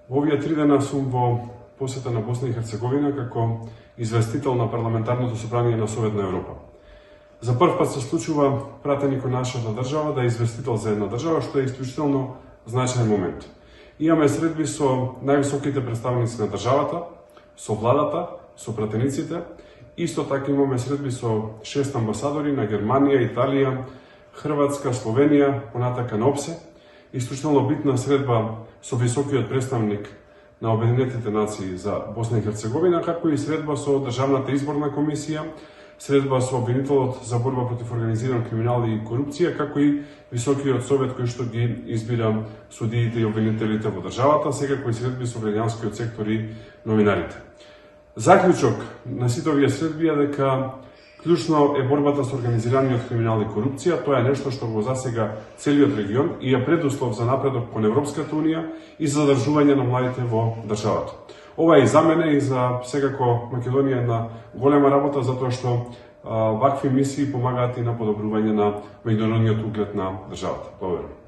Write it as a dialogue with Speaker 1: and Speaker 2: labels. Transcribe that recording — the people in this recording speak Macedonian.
Speaker 1: Во овие 3 дена сум во посета на Босна и Херцеговина како известител на Парламентарното собрание на Советна Европа. За прв пат се случува пратеник од нашата држава да е известител за една држава, што е исклучително значаен момент. Имаме средби со највисоките представници на државата, со владата, со пратениците. Исто така имаме средби со 6 амбасадори на Германија, Италија, Хрватска, Словенија, понатака на ОПСЕ. Исклучително битна средба со високиот представник на Обединетите нации за Босна и Херцеговина, како и средба со Државната изборна комисија, средба со обвинителот за борба против организиран криминал и корупција, како и високиот совет кој што ги избира судиите и обвинителите во државата, секако и средби со граѓанскиот сектор и новинарите. Заклучок на сите овие средби е дека клучно е борбата со организираниот криминал и корупција. Тоа е нешто што го засега целиот регион и е предуслов за напредок кон Европската унија и за задржување на младите во државата. Ова е и за мене и за секако Македонија една голема работа, затоа што вакви мисии помагаат и на подобрување на меѓународниот углед на државата. Благодарам.